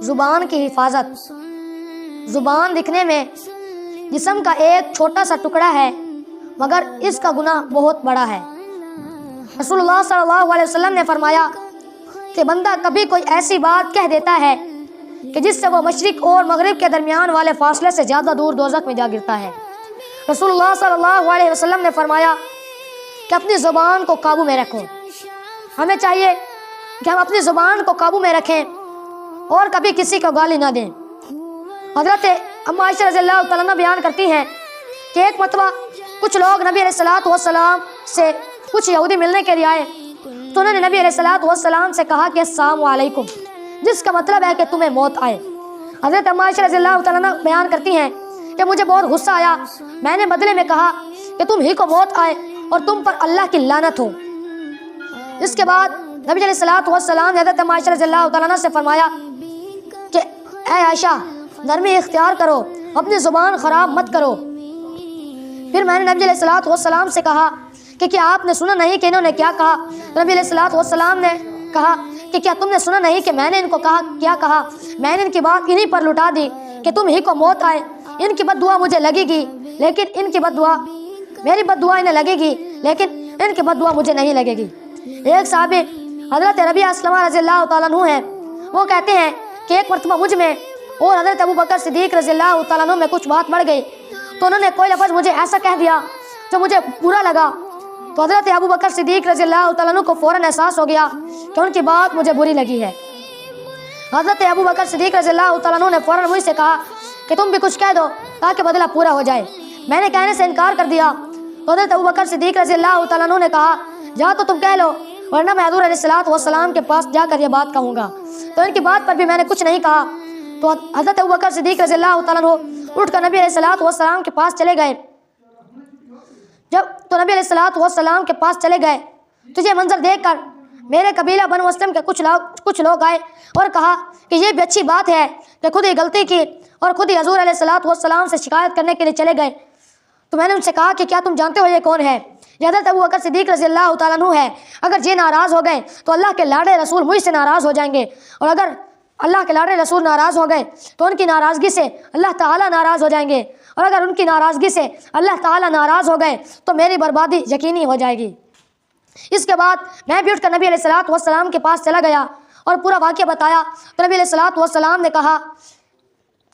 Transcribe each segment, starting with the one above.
زبان کی حفاظت۔ زبان دکھنے میں جسم کا ایک چھوٹا سا ٹکڑا ہے مگر اس کا گناہ بہت بڑا ہے۔ رسول اللہ صلی اللہ علیہ وسلم نے فرمایا کہ بندہ کبھی کوئی ایسی بات کہہ دیتا ہے کہ جس سے وہ مشرق اور مغرب کے درمیان والے فاصلے سے زیادہ دور دوزخ میں جا گرتا ہے۔ رسول اللہ صلی اللہ علیہ وسلم نے فرمایا کہ اپنی زبان کو قابو میں رکھو۔ ہمیں چاہیے کہ ہم اپنی زبان کو قابو میں رکھیں اور کبھی کسی کو گالی نہ دیں۔ حضرت اما عائشہ رضی اللہ تعالیٰ عنہ بیان کرتی ہیں کہ ایک مرتبہ کچھ لوگ نبی علیہ السلام سے کچھ یہودی ملنے کے لیے آئے تو انہوں نے نبی علیہ السلام سے کہا کہ السلام علیکم، جس کا مطلب ہے کہ تمہیں موت آئے۔ حضرت اما عائشہ رضی اللہ تعالیٰ عنہ بیان کرتی ہیں کہ مجھے بہت غصہ آیا، میں نے بدلے میں کہا کہ تم ہی کو موت آئے اور تم پر اللہ کی لعنت ہو۔ اس کے بعد نبی علیہ السلام نے حضرت اما عائشہ رضی اللہ تعالیٰ عنہ سے فرمایا کہ اے عائشہ نرمی اختیار کرو، اپنی زبان خراب مت کرو۔ پھر میں نے نبی علیہ السلام سے کہا کہ کیا آپ نے سنا نہیں کہ انہوں نے کیا کہا؟ نبی علیہ السلام نے کہا کہ کیا تم نے سنا نہیں کہ میں نے ان کو کیا کہا؟ میں نے ان کی بات انہی پر لٹا دی کہ تم ہی کو موت آئے۔ ان کی بد دعا مجھے لگے گی لیکن ان کی بد دعا میری بد دعا انہیں لگے گی لیکن ان کی بد دعا مجھے نہیں لگے گی۔ ایک صحابی حضرت ربیعہ اسلمہ رضی اللہ تعالیٰ عنہ ہیں، وہ کہتے ہیں کہ ایک مرتبہ مجھ میں اور حضرت ابوبکر صدیق رضی اللہ تعالیٰ عنہ میں کچھ بات بڑھ گئی تو انہوں نے کوئی لفظ مجھے ایسا کہہ دیا جو مجھے برا لگا، تو حضرت ابوبکر صدیق رضی اللہ تعالیٰ عنہ کو فوراً احساس ہو گیا کہ ان کی بات مجھے بری لگی ہے۔ حضرت ابوبکر صدیق رضی اللہ تعالیٰ عنہ نے فوراً مجھ سے کہا کہ تم بھی کچھ کہہ دو تاکہ بدلہ پورا ہو جائے۔ میں نے کہنے سے انکار کر دیا تو حضرت ابوبکر صدیق رضی اللہ تعالیٰ عنہ نے کہا جا تو تم کہہ لو ورنہ میں حضور علیہ السلام کے پاس جا کر یہ بات کہوں گا۔ تو ان کی بات پر بھی میں نے کچھ نہیں کہا تو حضرت ابوبکر صدیق رضی اللہ تعالیٰ عنہ اٹھ کر نبی علیہ السلام کے پاس چلے گئے۔ تو نبی علیہ السلام کے پاس چلے گئے تو یہ منظر دیکھ کر میرے قبیلہ بنو اسلم کے کچھ لوگ آئے اور کہا کہ یہ بھی اچھی بات ہے کہ خود ہی غلطی کی اور خود ہی حضور علیہ السلام سے شکایت کرنے کے لیے چلے گئے۔ تو میں نے ان سے کہا کہ کیا تم جانتے ہو یہ کون ہے؟ یہ حضرت ابوبکر صدیق رضی اللہ تعالیٰ عنہ ہے۔ اگر یہ ناراض ہو گئے تو اللہ کے لاڈلے رسول مجھ سے ناراض ہو جائیں گے، اور اگر اللہ کے لاڈلے رسول ناراض ہو گئے تو ان کی ناراضگی سے اللہ تعالیٰ ناراض ہو جائیں گے، اور اگر ان کی ناراضگی سے اللہ تعالیٰ ناراض ہو گئے تو میری بربادی یقینی ہو جائے گی۔ اس کے بعد میں بھی اٹھ کر نبی علیہ السلام کے پاس چلا گیا اور پورا واقعہ بتایا تو نبی علیہ السلام نے کہا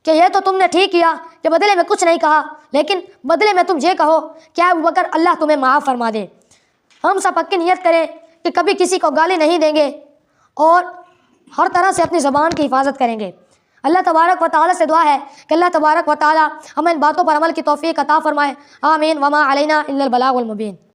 کہ یہ تو تم نے ٹھیک کیا کہ بدلے میں کچھ نہیں کہا، لیکن بدلے میں تم یہ کہو کہ اے ابوبکر اللہ تمہیں معاف فرما دے۔ ہم سب پکی نیت کریں کہ کبھی کسی کو گالی نہیں دیں گے اور ہر طرح سے اپنی زبان کی حفاظت کریں گے۔ اللہ تبارک و تعالیٰ سے دعا ہے کہ اللہ تبارک و تعالیٰ ہمیں ان باتوں پر عمل کی توفیق عطا فرمائے۔ آمین۔ وما علینا الا البلاغ المبین۔